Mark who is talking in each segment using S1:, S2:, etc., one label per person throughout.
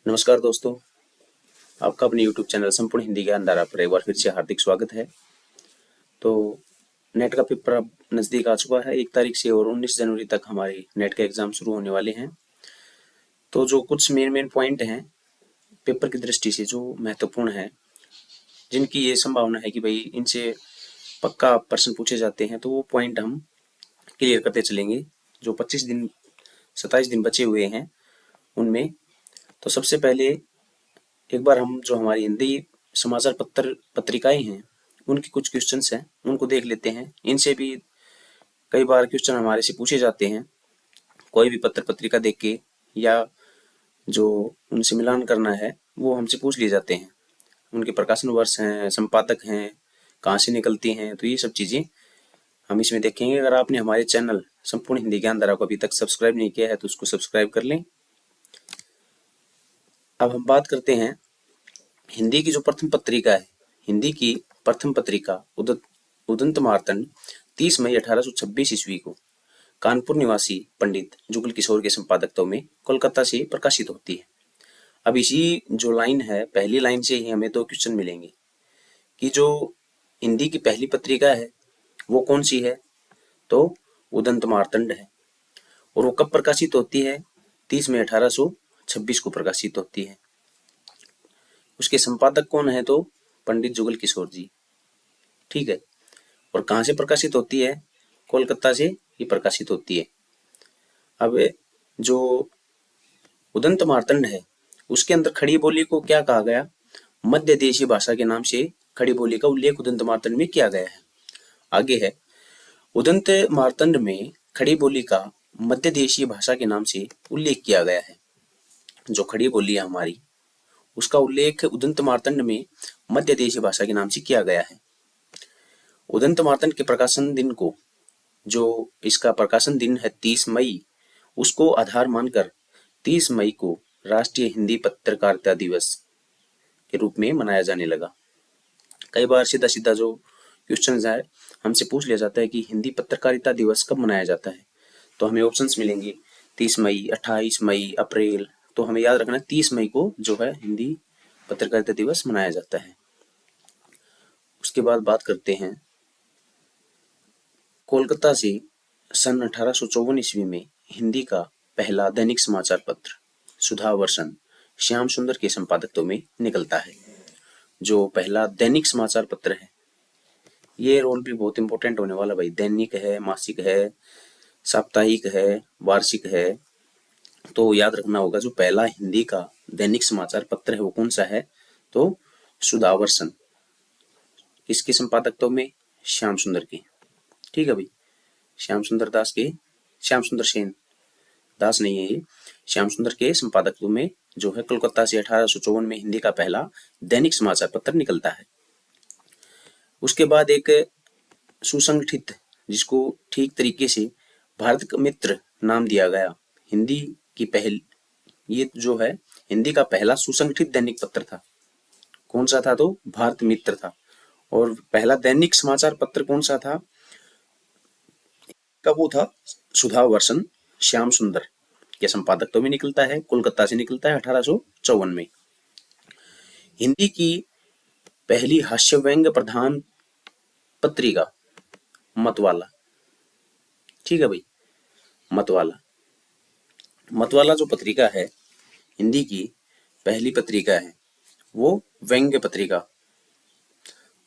S1: नमस्कार दोस्तों, आपका अपने YouTube चैनल संपूर्ण हिंदी ज्ञान धारा पर एक बार फिर से हार्दिक स्वागत है। तो नेट का पेपर अब नज़दीक आ चुका है 1 तारीख से और 19 जनवरी तक हमारे नेट के एग्ज़ाम शुरू होने वाले हैं। तो जो कुछ मेन पॉइंट हैं पेपर की दृष्टि से जो महत्वपूर्ण है, जिनकी ये संभावना है कि भाई इनसे पक्का प्रश्न पूछे जाते हैं, तो वो पॉइंट हम क्लियर करते चलेंगे। जो 27 दिन बचे हुए हैं उनमें तो सबसे पहले एक बार हम जो हमारी हिंदी समाचार पत्रिकाएं हैं उनके कुछ क्वेश्चंस हैं उनको देख लेते हैं। इनसे भी कई बार क्वेश्चन हमारे से पूछे जाते हैं। कोई भी पत्र पत्रिका देख के या जो उनसे मिलान करना है वो हमसे पूछ लिए जाते हैं। उनके प्रकाशन वर्ष हैं, संपादक हैं, कहाँ से निकलती हैं, तो ये सब चीज़ें हम इसमें देखेंगे। अगर आपने हमारे चैनल संपूर्ण हिंदी ज्ञान धारा को अभी तक सब्सक्राइब नहीं किया है तो उसको सब्सक्राइब कर लें। अब हम बात करते हैं हिंदी की जो प्रथम पत्रिका है। हिंदी की प्रथम पत्रिका उदंत मार्तंड 30 मई 1826 ईस्वी को कानपुर निवासी पंडित जुगल किशोर के संपादकत्व में कोलकाता से प्रकाशित होती है। अब इसी जो लाइन है, पहली लाइन से ही हमें 2 क्वेश्चन मिलेंगे कि जो हिंदी की पहली पत्रिका है वो कौन सी है, तो उदंत मार्तंड है। और वो कब प्रकाशित होती है, 30 मई 1826 को प्रकाशित होती है। उसके संपादक कौन है, तो पंडित जुगल किशोर जी। ठीक है। और कहाँ से प्रकाशित होती है, कोलकाता से ही प्रकाशित होती है। अब जो उदंत मार्तंड है उसके अंदर खड़ी बोली को क्या कहा गया, मध्य देशीय भाषा के नाम से खड़ी बोली का उल्लेख उदंत मार्तंड में किया गया है। आगे है, उदंत मार्तंड में खड़ी बोली का मध्य देशीय भाषा के नाम से उल्लेख किया गया है। जो खड़ी बोली है हमारी उसका उल्लेख उदंत मार्तंड में मध्य देशीय भाषा के नाम से किया गया है। उदंत मार्तंड के प्रकाशन दिन को, जो इसका प्रकाशन दिन है 30 मई, उसको आधार मानकर 30 मई को राष्ट्रीय हिंदी पत्रकारिता दिवस के रूप में मनाया जाने लगा। कई बार सीधा सीधा जो क्वेश्चन है हमसे पूछ लिया जाता है कि हिंदी पत्रकारिता दिवस कब मनाया जाता है, तो हमें ऑप्शंस मिलेंगे 30 मई, 28 मई, अप्रैल। तो हमें याद रखना 30 मई को जो है हिंदी पत्रकारिता दिवस मनाया जाता है। उसके बाद बात करते हैं कोलकाता से सन 1854 ईस्वी में हिंदी का पहला दैनिक समाचार पत्र सुधा वर्षन श्याम सुंदर के संपादकत्व में निकलता है। जो पहला दैनिक समाचार पत्र है, ये रोल भी बहुत इंपॉर्टेंट होने वाला भाई। दैनिक है, मासिक है, साप्ताहिक है, वार्षिक है। तो याद रखना होगा जो पहला हिंदी का दैनिक समाचार पत्र है वो कौन सा है, तो सुधा वर्षन। किसके संपादकत्व में, श्याम सुंदर के। ठीक है भाई, श्याम सुंदर दास के, श्याम सुंदर सेन दास नहीं है ये, श्याम सुंदर के संपादकत्व में जो है कोलकाता से 1854 में हिंदी का पहला दैनिक समाचार पत्र निकलता है। उसके बाद एक सुसंगठित, जिसको ठीक तरीके से भारत का मित्र नाम दिया गया, हिंदी की पहल, ये जो है हिंदी का पहला सुसंगठित दैनिक पत्र था। कौन सा था, तो भारत मित्र था। और पहला दैनिक समाचार पत्र कौन सा था, का वो था सुधा वर्षन श्याम सुंदर के संपादकत्व में निकलता है, कोलकाता से निकलता है 1854 में। हिंदी की पहली हास्य व्यंग्य प्रधान पत्रिका मतवाला। ठीक है भाई, मतवाला। मतवाला जो पत्रिका है हिंदी की पहली पत्रिका है, वो व्यंग्य पत्रिका।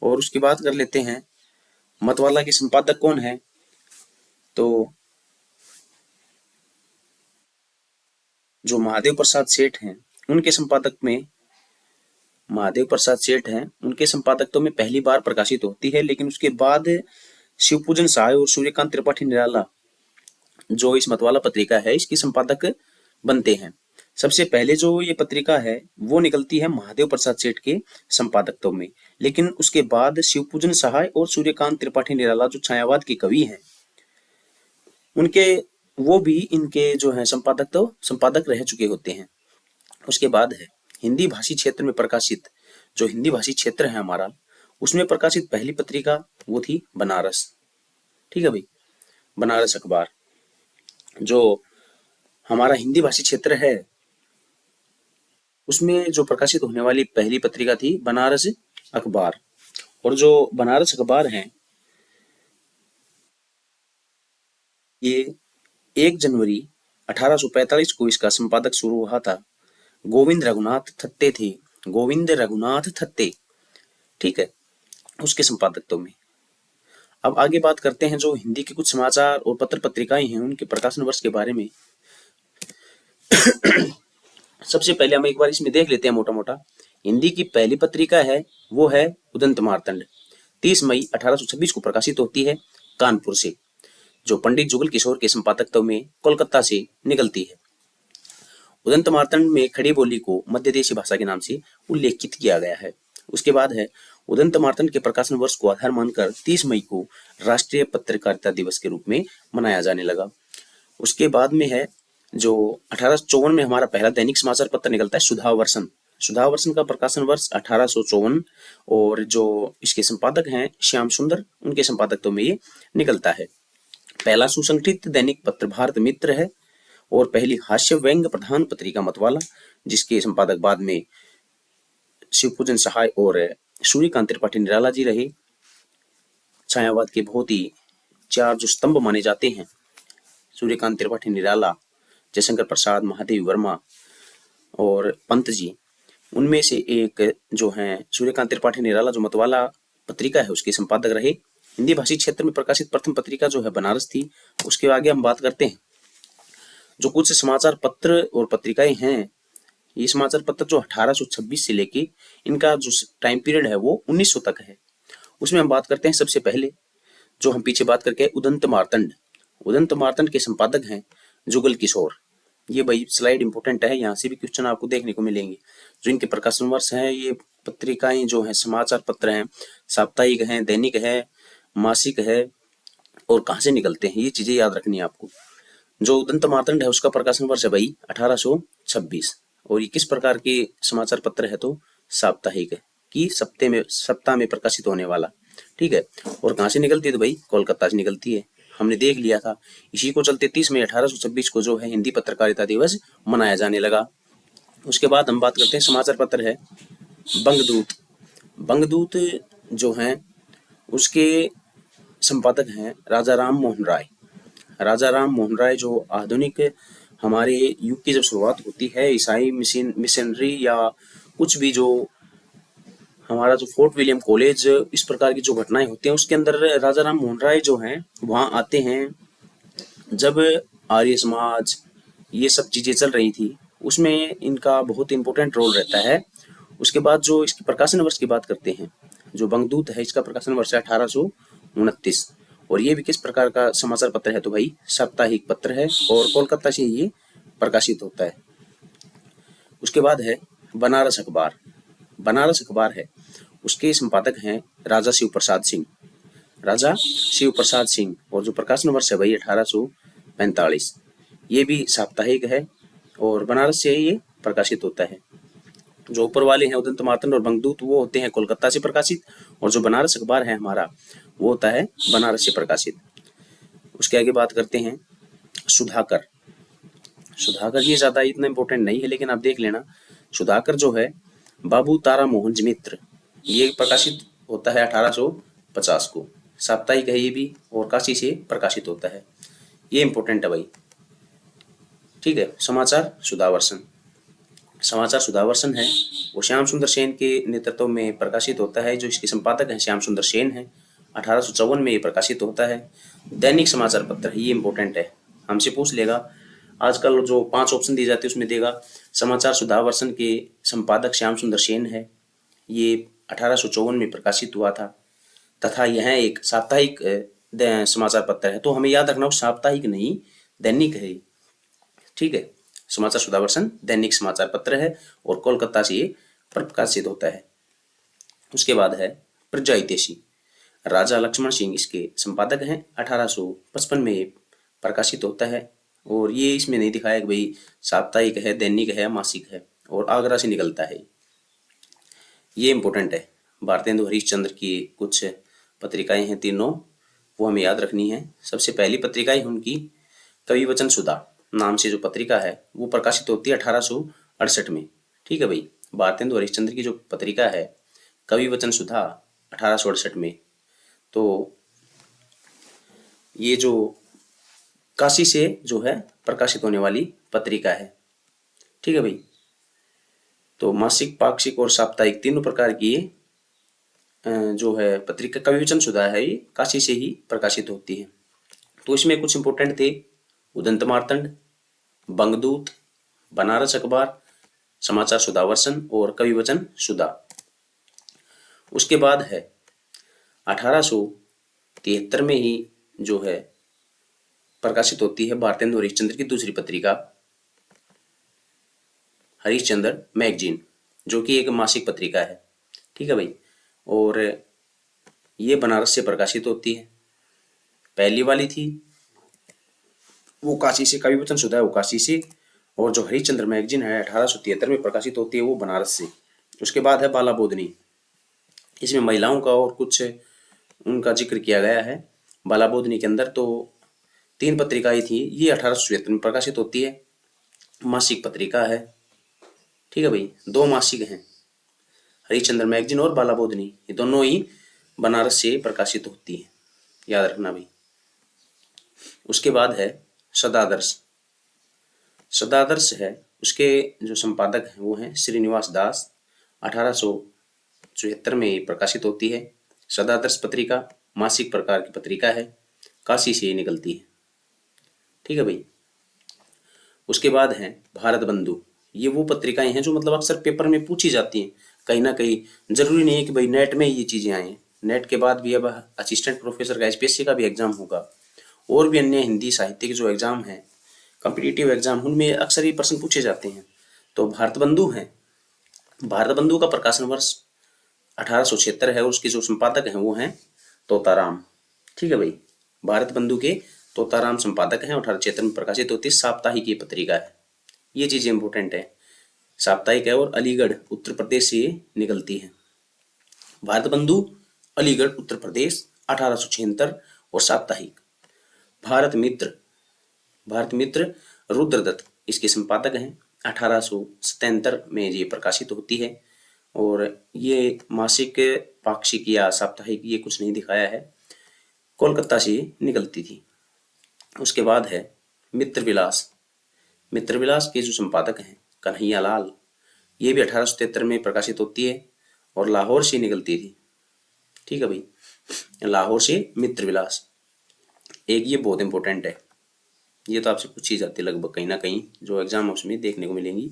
S1: और उसकी बात कर लेते हैं मतवाला के संपादक कौन है, तो जो महादेव प्रसाद सेठ हैं उनके संपादक में, महादेव प्रसाद सेठ हैं उनके संपादकत्व में पहली बार प्रकाशित होती है। लेकिन उसके बाद शिवपूजन सहाय और सूर्यकांत त्रिपाठी निराला जो इस मतवाला पत्रिका है इसके संपादक बनते हैं। सबसे पहले जो ये पत्रिका है वो निकलती है महादेव प्रसाद सेठ के संपादकत्व में, लेकिन उसके बाद शिवपूजन सहाय और सूर्यकांत त्रिपाठी निराला जो छायावाद के कवि हैं उनके, वो भी इनके जो है संपादक रह चुके होते हैं। उसके बाद है हिंदी भाषी क्षेत्र में प्रकाशित, जो हिंदी भाषी क्षेत्र है हमारा उसमें प्रकाशित पहली पत्रिका वो थी बनारस। ठीक है भाई, बनारस अखबार। जो हमारा हिंदी भाषी क्षेत्र है उसमें जो प्रकाशित होने वाली पहली पत्रिका थी बनारस अखबार। और जो बनारस अखबार है ये 1 जनवरी 1845 को इसका संपादक शुरू हुआ था। गोविंद रघुनाथ थत्ते थे, गोविंद रघुनाथ थत्ते, ठीक है, उसके संपादकत्व में। अब आगे बात करते हैं जो हिंदी के कुछ समाचार और पत्र पत्रिकाएं हैं उनके प्रकाशन वर्ष के बारे में। सबसे पहले हम एक बार इसमें देख लेते हैं मोटा मोटा। हिंदी की पहली पत्रिका है वो है उदंत मार्तंड, 30 मई 1826 को प्रकाशित होती है कानपुर से, जो पंडित जुगल किशोर के संपादकत्व में कोलकाता से निकलती है। उदंत मार्तंड में खड़ी बोली को मध्य देशी भाषा के नाम से उल्लेखित किया गया है। उसके बाद है उदंत मार्तंड के प्रकाशन वर्ष को आधार मानकर 30 मई को राष्ट्रीय पत्रकारिता दिवस के रूप में मनाया जाने लगा। उसके बाद में है जो 1854 में हमारा पहला दैनिक समाचार पत्र निकलता है सुधावर्षन। सुधावर्षन का प्रकाशन वर्ष 1854 और जो इसके संपादक हैं श्याम सुंदर, उनके संपादकत्व में ये निकलता है। पहला सुसंगठित दैनिक पत्र भारत मित्र है और पहली हास्य व्यंग प्रधान पत्रिका मतवाला, जिसके संपादक बाद में शिवपूजन सहाय और सूर्यकांत त्रिपाठी निराला जी रहे। छायावाद के बहुत ही 4 जो स्तंभ माने जाते हैं, सूर्यकांत त्रिपाठी निराला, जयशंकर प्रसाद, महादेव वर्मा और पंत जी, उनमें से एक जो है सूर्यकांत त्रिपाठी निराला जो मतवाला पत्रिका है उसके संपादक रहे। हिंदी भाषी क्षेत्र में प्रकाशित प्रथम पत्रिका जो है बनारस थी। उसके आगे हम बात करते हैं जो कुछ समाचार पत्र और पत्रिकाएं हैं। ये समाचार पत्र जो 1826 से लेके इनका जो टाइम पीरियड है वो 1900 तक है। उसमें हम बात करते हैं सबसे पहले जो हम पीछे बात करके उदंत मार्तंड। उदंत मार्तंड के संपादक हैं जुगल किशोर। ये भाई स्लाइड इंपोर्टेंट है, यहाँ से भी क्वेश्चन आपको देखने को मिलेंगे। जो इनके प्रकाशन वर्ष है, ये पत्रिकाएं जो है समाचार पत्र हैं, साप्ताहिक हैं, दैनिक है, मासिक है और कहाँ से निकलते हैं, ये चीजें याद रखनी है आपको। जो उदंत मार्तंड है उसका प्रकाशन वर्ष है भाई 1826 और ये किस प्रकार के समाचार पत्र है तो साप्ताहिक है कि सप्ताह में प्रकाशित होने वाला, ठीक है। और कहाँ से निकलती है तो भाई कोलकाता से निकलती है, हमने देख लिया था। इसी को चलते 30 मई 1826 को जो है हिंदी पत्रकारिता दिवस मनाया जाने लगा। उसके बाद हम बात करते हैं समाचार पत्र है बंगदूत। बंगदूत जो है उसके संपादक हैं राजा राम मोहन राय। राजा राम मोहन राय जो आधुनिक हमारे युग की जब शुरुआत होती है ईसाई मिशनरी या कुछ भी जो हमारा जो फोर्ट विलियम कॉलेज इस प्रकार की जो घटनाएं होती हैं उसके अंदर राजा राम मोहन राय जो हैं वहाँ आते हैं। जब आर्य समाज ये सब चीजें चल रही थी उसमें इनका बहुत इंपॉर्टेंट रोल रहता है। उसके बाद जो इसके प्रकाशन वर्ष की बात करते हैं, जो बंगदूत है इसका प्रकाशन वर्ष है 1829 और ये भी किस प्रकार का समाचार पत्र है तो भाई साप्ताहिक पत्र है और कोलकाता से ये प्रकाशित होता है। उसके बाद है बनारस अखबार। बनारस अखबार है उसके संपादक हैं राजा शिव प्रसाद सिंह। राजा शिव प्रसाद सिंह और जो प्रकाशन वर्ष है भाई 1845। ये भी साप्ताहिक है और बनारस से ये प्रकाशित होता है। जो ऊपर वाले हैं उदंत मार्तंड और बंगदूत वो होते हैं कोलकाता से प्रकाशित और जो बनारस अखबार है हमारा वो होता है बनारस से प्रकाशित। उसके आगे बात करते हैं सुधाकर। सुधाकर ये ज्यादा इतना इंपॉर्टेंट नहीं है लेकिन आप देख लेना। सुधाकर जो है बाबू तारा मोहन मित्र, ये प्रकाशित होता है 1850 को। साप्ताहिक है ये भी और काशी से प्रकाशित होता है। ये इंपॉर्टेंट है भाई, ठीक है। समाचार सुधावर्षन। समाचार सुधावर्षन है वो श्याम सुंदर सेन के नेतृत्व में प्रकाशित होता है। जो इसके संपादक हैं श्याम सुंदर सेन है। 1854 में ये प्रकाशित होता है। दैनिक समाचार पत्र है, ये इंपॉर्टेंट है, हमसे पूछ लेगा। आजकल जो 5 ऑप्शन दिए जाते हैं उसमें देगा समाचार सुधावर्षन के संपादक श्याम सुंदर सेन है। ये 1854 में प्रकाशित हुआ था तथा यह एक साप्ताहिक समाचार पत्र है। तो हमें याद रखना साप्ताहिक नहीं दैनिक है, ठीक है। समाचार सुधावर्षन दैनिक समाचार पत्र है और कोलकाता से ये प्रकाशित होता है। उसके बाद है प्रजा हितैषी। राजा लक्ष्मण सिंह इसके संपादक हैं। 1855 में प्रकाशित होता है और ये इसमें नहीं दिखाया कि भाई साप्ताहिक है, दैनिक है, मासिक है और आगरा से निकलता है। ये इंपॉर्टेंट है। भारतेंदु हरिश्चंद्र की कुछ पत्रिकाएं हैं तीनों, वो हमें याद रखनी है। सबसे पहली पत्रिका है उनकी कवि वचन सुधा नाम से जो पत्रिका है वो प्रकाशित होती है 1868 में ठीक है भाई। भारतेंदु हरिश्चंद्र की जो पत्रिका है कवि वचन सुधा 1868 में, तो ये जो काशी से जो है प्रकाशित होने वाली पत्रिका है। ठीक है भाई। तो मासिक, पाक्षिक और साप्ताहिक तीनों प्रकार की ये जो है पत्रिका कवि वचन सुधा है, ये काशी से ही प्रकाशित होती है। तो इसमें कुछ इंपोर्टेंट थे: उदंत मार्तंड, बंगदूत, बनारस अखबार, समाचार सुधावर्षन और कवि वचन सुधा। उसके बाद है 1873 में ही जो है प्रकाशित होती है भारतेंदु हरिश्चंद्र की दूसरी पत्रिका हरिश्चंद्र मैगजीन, जो कि एक मासिक पत्रिका है। ठीक है भाई। और ये बनारस से प्रकाशित होती है। पहली वाली थी वो काशी से, कवि वचन सुधा है वो काशी से, और जो हरिश्चंद्र मैगजीन है 1873 में प्रकाशित होती है वो बनारस से। उसके बाद है बाला बोधनी। इसमें महिलाओं का और कुछ उनका जिक्र किया गया है। बाला बोधनी के अंदर तो 3 पत्रिकाएं थी, ये 1876 में प्रकाशित होती है, मासिक पत्रिका है। ठीक है भाई। 2 मासिक हैं, हरिश्चंद्र मैगजीन और बाला बोधनी, ये दोनों ही बनारस से प्रकाशित होती है, याद रखना भाई। उसके बाद है सदादर्श। सदादर्श है, उसके जो संपादक हैं वो हैं श्रीनिवास दास। 1874 में ये प्रकाशित होती है। सदादर्श पत्रिका मासिक प्रकार की पत्रिका है, काशी से निकलती है। ठीक है भाई। उसके बाद है भारत बंधु। ये वो पत्रिकाएं हैं जो मतलब अक्सर पेपर में पूछी जाती हैं कहीं ना कहीं। जरूरी नहीं है कि भाई नेट में ये चीजें आए, नेट के बाद भी अब असिस्टेंट प्रोफेसर का एसपीएससी का भी एग्जाम होगा, और भी अन्य हिंदी साहित्य के जो एग्जाम है कॉम्पिटिटिव एग्जाम, उनमें अक्सर ये प्रश्न पूछे जाते हैं। तो भारत बंधु है, भारत बंधु का प्रकाशन वर्ष 1876 है, और उसके जो संपादक हैं वो हैं तोताराम। ठीक है भाई। भारत बंधु के तोताराम संपादक हैं, 1876 में प्रकाशित होती है, साप्ताहिक ये पत्रिका है। ये चीजें इंपोर्टेंट है, साप्ताहिक है और अलीगढ़ उत्तर प्रदेश से निकलती है। भारत बंधु अलीगढ़ उत्तर प्रदेश 1876, और साप्ताहिक भारत मित्र, भारत मित्र रुद्रदत्त इसके संपादक हैं। 1877 में ये प्रकाशित होती है, और ये मासिक, पाक्षिक या साप्ताहिक ये कुछ नहीं दिखाया है, कोलकाता से निकलती थी। उसके बाद है मित्र विलास। मित्र विलास के जो संपादक हैं कन्हैया लाल, ये भी 1873 में प्रकाशित होती है और लाहौर से निकलती थी। ठीक है भाई। लाहौर से मित्र विलास, एक ये बहुत इंपॉर्टेंट है, ये तो आपसे पूछी जाती है लगभग कहीं ना कहीं, जो एग्जाम उसमें देखने को मिलेंगी,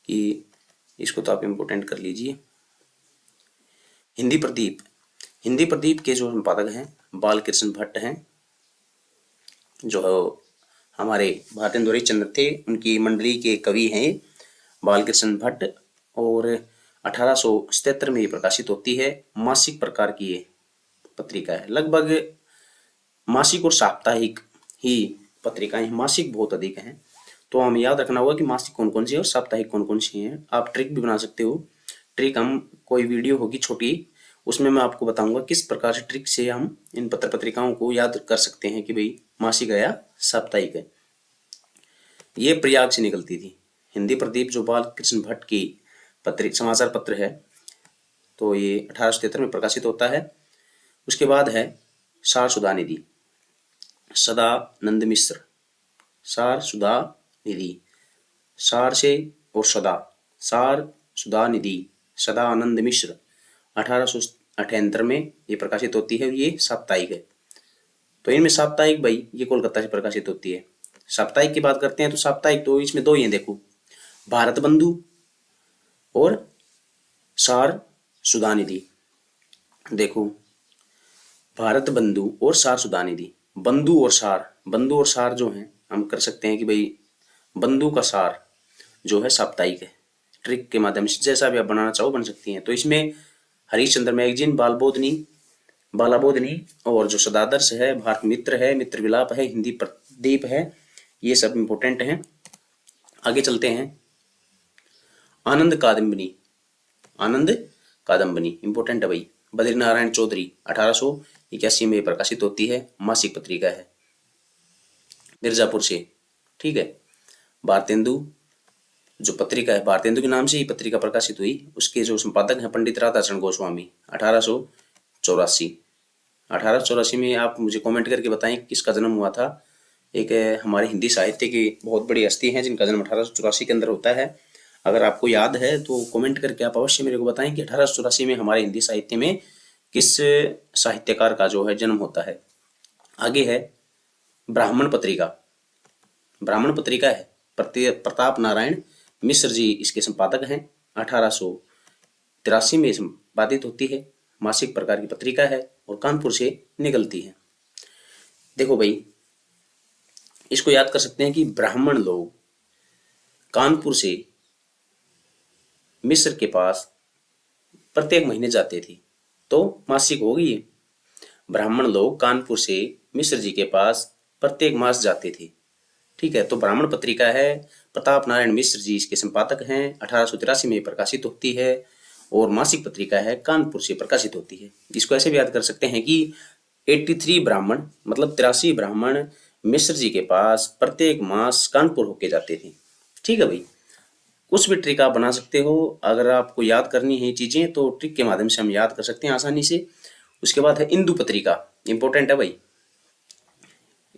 S1: कि इसको तो आप इम्पोर्टेंट कर लीजिए। हिंदी प्रदीप। हिंदी प्रदीप के जो संपादक हैं बालकृष्ण भट्ट हैं, जो हमारे भारतेंदु हरिश्चंद्र थे उनकी मंडली के कवि हैं बालकृष्ण भट्ट, और 1877 में ये प्रकाशित होती है। मासिक प्रकार की ये पत्रिका है, लगभग मासिक और साप्ताहिक ही पत्रिकाएं, मासिक बहुत अधिक हैं। तो हमें याद रखना होगा कि मासिक कौन कौन सी है और साप्ताहिक कौन कौन सी हैं। आप ट्रिक भी बना सकते हो, ट्रिक हम कोई वीडियो होगी छोटी, उसमें मैं आपको बताऊंगा किस प्रकार से ट्रिक से हम इन पत्र पत्रिकाओं को याद कर सकते हैं कि भाई मासिक है या साप्ताहिक है। ये प्रयाग से निकलती थी। हिंदी प्रदीप जो बाल कृष्ण भट्ट की समाचार पत्र है, तो ये 1873 में प्रकाशित होता है। उसके बाद है सार सुधा निधि, सदानंद मिश्र। सार सुधा निधि, सार से और सदा, सार सुधा निधि सदानंद मिश्र 1878 में ये प्रकाशित होती है, ये साप्ताहिक है। तो इनमें साप्ताहिक भाई ये कोलकाता से प्रकाशित होती है। साप्ताहिक की बात करते हैं तो साप्ताहिक तो इसमें 2 ही हैं, देखो, भारत बंधु और सार सुधा निधि। देखो, भारत बंधु और सार सुधा निधि, बंधु और सार, बंधु और सार जो हैं हम कर सकते हैं कि भाई बंधु का सार जो है साप्ताहिक है। ट्रिक के माध्यम से जैसा भी आप बनाना चाहो बन सकती हैं। तो इसमें हरिश्चंद्र मैगजीन, बाला बोधनी और जो सदादर्श है, भारत मित्र है, मित्र विलाप है, हिंदी प्रदीप है, ये सब इंपोर्टेंट हैं। आगे चलते हैं। आनंद कादम्बिनी, आनंद कादम्बिनी इंपोर्टेंट है भाई, बद्री नारायण चौधरी 1881 में प्रकाशित होती है, मासिक पत्रिका है, मिर्जापुर से। ठीक है। भारतेंदु जो पत्रिका है भारतेंदु के नाम से ही पत्रिका प्रकाशित हुई, उसके जो संपादक हैं पंडित राधाचरण गोस्वामी। 1884। 1884 में आप मुझे कमेंट करके बताएं किसका जन्म हुआ था। एक हमारे हिंदी साहित्य की बहुत बड़ी हस्ती हैं जिनका जन्म 1884 के अंदर होता है। अगर आपको याद है तो कमेंट करके आप अवश्य मेरे को बताएं कि 1884 में हमारे हिंदी साहित्य में किस साहित्यकार का जो है जन्म होता है। आगे है ब्राह्मण पत्रिका। ब्राह्मण पत्रिका है प्रताप नारायण मिश्र जी इसके संपादक हैं। 1883 में संपादित होती है, मासिक प्रकार की पत्रिका है और कानपुर से निकलती है। देखो भाई, इसको याद कर सकते हैं कि ब्राह्मण लोग कानपुर से मिस्र के पास प्रत्येक महीने जाते थे, तो मासिक हो गई। ब्राह्मण लोग कानपुर से मिस्र जी के पास प्रत्येक मास जाते थे, ठीक है। तो ब्राह्मण पत्रिका है, प्रताप नारायण मिश्र जी इसके संपादक हैं। 1883 में प्रकाशित होती है और मासिक पत्रिका है, कानपुर से प्रकाशित होती है। इसको ऐसे भी याद कर सकते हैं कि 83 ब्राह्मण मतलब 83 ब्राह्मण मिश्र जी के पास प्रत्येक मास कानपुर होके जाते थे, ठीक है भाई। कुछ भी ट्रिक आप बना सकते हो, अगर आपको याद करनी है चीजें तो ट्रिक के माध्यम से हम याद कर सकते हैं आसानी से। उसके बाद है इंदु पत्रिका, इंपॉर्टेंट है भाई,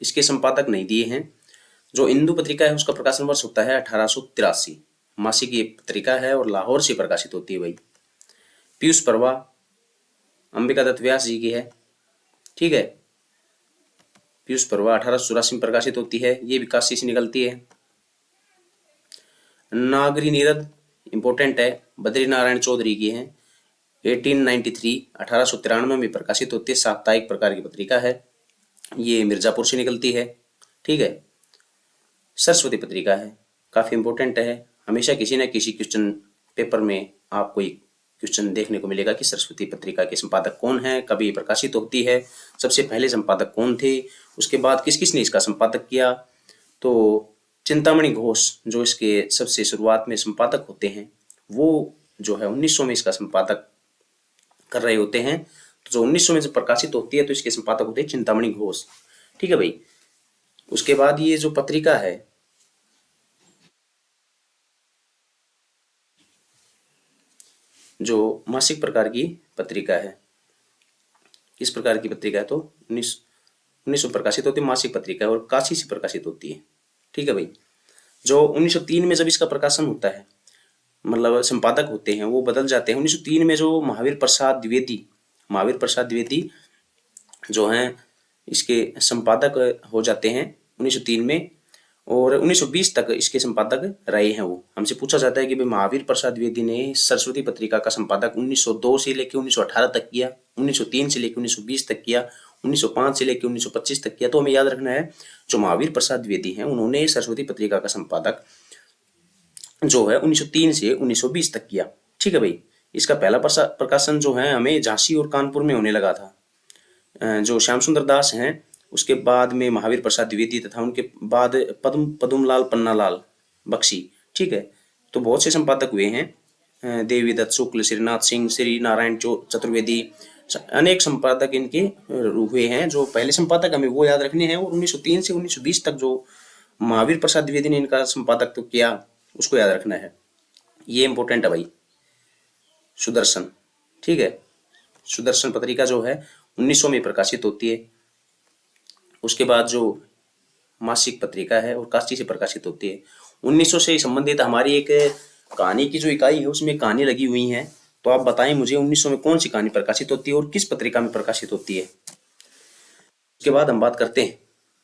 S1: इसके संपादक नहीं दिए हैं। जो इंदु पत्रिका है उसका प्रकाशन वर्ष होता है 1883। मासिक ये पत्रिका है और लाहौर से प्रकाशित होती है भाई। पीयूष परवा अंबिका दत्त व्यास जी की है, ठीक है। पीयूष परवा 1884 में प्रकाशित होती है, ये भी काशी से निकलती है। नागरी नीरद इंपॉर्टेंट है, बद्री नारायण चौधरी की है। 1893 1893 में प्रकाशित होती है, साप्ताहिक प्रकार की पत्रिका है, ये मिर्जापुर से निकलती है, ठीक है। सरस्वती पत्रिका है, काफी इंपॉर्टेंट है, हमेशा किसी न किसी क्वेश्चन पेपर में आपको एक क्वेश्चन देखने को मिलेगा कि सरस्वती पत्रिका के संपादक कौन है, कभी प्रकाशित होती है, सबसे पहले संपादक कौन थे, उसके बाद किस किस ने इसका संपादक किया। तो चिंतामणि घोष जो इसके सबसे शुरुआत में संपादक होते हैं, वो जो है 1900 में इसका संपादक कर रहे होते हैं। तो जो 1900 में जब प्रकाशित होती है तो इसके संपादक होते हैं चिंतामणि घोष, ठीक है भाई। उसके बाद ये जो पत्रिका है जो मासिक प्रकार की पत्रिका है, किस प्रकार की पत्रिका है तो 1900 प्रकाशित होती है, मासिक पत्रिका है और काशी से प्रकाशित होती है, ठीक है भाई। जो 1903 में जब इसका प्रकाशन होता है, मतलब संपादक होते हैं वो बदल जाते हैं। 1903 में जो महावीर प्रसाद द्विवेदी जो हैं इसके संपादक हो जाते हैं 1903 में, और 1920 तक इसके संपादक रहे हैं। वो हमसे पूछा जाता है कि भाई महावीर प्रसाद द्विवेदी ने सरस्वती पत्रिका का संपादक 1902 से लेकर 1918 तक किया, 1903 से लेकर 1920 तक किया, 1905 से लेकर 1925 तक किया। तो हमें याद रखना है जो महावीर प्रसाद द्विवेदी हैं उन्होंने सरस्वती पत्रिका का संपादक जो है 1903 से 1920 तक किया, ठीक है भाई। इसका पहला प्रकाशन जो है हमें झांसी और कानपुर में होने लगा था। जो श्याम सुंदर दास हैं उसके बाद में महावीर प्रसाद द्विवेदी तथा उनके बाद पद्मलाल पन्नालाल बख्शी, ठीक है। तो बहुत से संपादक हुए हैं, देवी दत्त शुक्ल, श्रीनाथ सिंह, श्री नारायण चतुर्वेदी, अनेक संपादक इनके हुए हैं। जो पहले संपादक हमें वो याद रखने हैं, और 1903 से 1920 तक जो महावीर प्रसाद द्विवेदी ने इनका संपादक तो किया उसको याद रखना है, ये इंपॉर्टेंट है भाई। सुदर्शन, ठीक है, सुदर्शन पत्रिका जो है 1900 में प्रकाशित होती है। उसके बाद जो मासिक पत्रिका है और काशी से प्रकाशित होती है। 1900 से संबंधित हमारी एक कहानी की जो इकाई है उसमें कहानी लगी हुई है, तो आप बताएं मुझे 1900 में कौन सी कहानी प्रकाशित होती है और किस पत्रिका में प्रकाशित होती है। उसके बाद हम बात करते हैं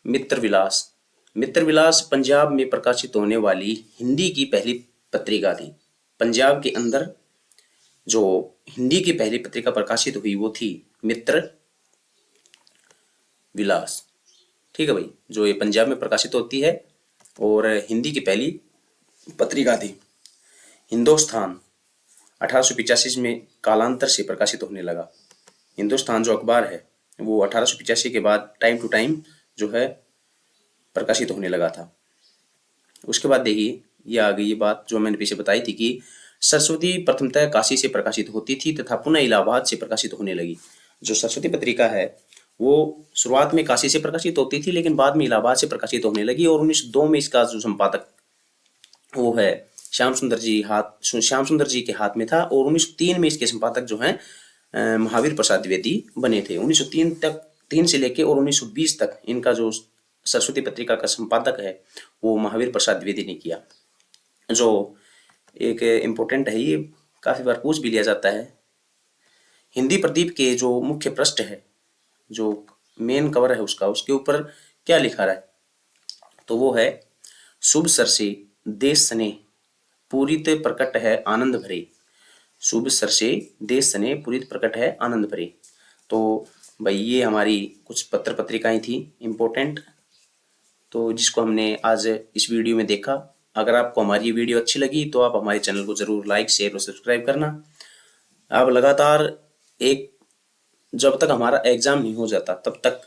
S1: मित्र विलास। मित्र विलास पंजाब में प्रकाशित होने वाली हिंदी की पहली पत्रिका थी। पंजाब के अंदर जो हिंदी की पहली पत्रिका प्रकाशित हुई वो थी मित्र विलास, ठीक है भाई। जो ये पंजाब में प्रकाशित होती है और हिंदी की पहली पत्रिका थी। हिंदुस्तान 1885 में कालांतर से प्रकाशित होने लगा। हिंदुस्तान जो अखबार है वो 1885 के बाद टाइम टू टाइम जो है प्रकाशित होने लगा था। उसके बाद देखिए ये आ गई ये बात जो मैंने पीछे बताई थी कि सरस्वती प्रथमतः काशी से प्रकाशित होती थी तथा पुनः इलाहाबाद से प्रकाशित होने लगी। जो सरस्वती पत्रिका है वो शुरुआत में काशी से प्रकाशित होती थी लेकिन बाद में इलाहाबाद से प्रकाशित होने लगी, और 1902 में इसका जो संपादक वो है श्याम सुंदर जी के हाथ में था और 1903 में इसके संपादक जो हैं महावीर प्रसाद द्विवेदी बने थे। 1903 तक 3 से लेके और 1920 तक इनका जो सरस्वती पत्रिका का संपादक है वो महावीर प्रसाद द्विवेदी ने किया। जो एक इम्पोर्टेंट है, ये काफी बार पूछ भी लिया जाता है। हिंदी प्रदीप के जो मुख्य पृष्ठ है, जो मेन कवर है उसका, उसके ऊपर क्या लिखा रहा है, तो वो है शुभ सरसे देश सने पूरित प्रकट है आनंद भरे। शुभ सरसे देश सने पूरित प्रकट है आनंद भरे। तो भाई ये हमारी कुछ पत्र पत्रिकाएं थी इम्पोर्टेंट, तो जिसको हमने आज इस वीडियो में देखा। अगर आपको हमारी ये वीडियो अच्छी लगी तो आप हमारे चैनल को जरूर लाइक शेयर और सब्सक्राइब करना। आप लगातार एक जब तक हमारा एग्जाम नहीं हो जाता तब तक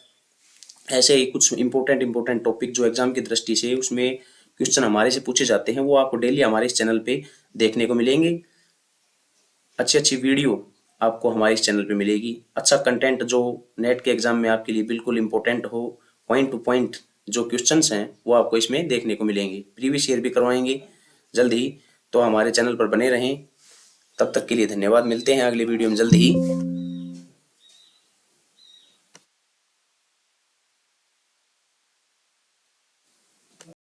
S1: ऐसे ही कुछ इम्पोर्टेंट टॉपिक जो एग्जाम की दृष्टि से उसमें क्वेश्चन हमारे से पूछे जाते हैं वो आपको डेली हमारे इस चैनल पे देखने को मिलेंगे। अच्छी वीडियो आपको हमारे इस चैनल पे मिलेगी। अच्छा कंटेंट जो नेट के एग्जाम में आपके लिए बिल्कुल इम्पोर्टेंट हो, पॉइंट टू पॉइंट जो क्वेश्चंस हैं वो आपको इसमें देखने को मिलेंगे। प्रीवियस ईयर भी करवाएंगे जल्द ही, तो हमारे चैनल पर बने रहें। तब तक के लिए धन्यवाद। मिलते हैं अगले वीडियो में जल्द ही।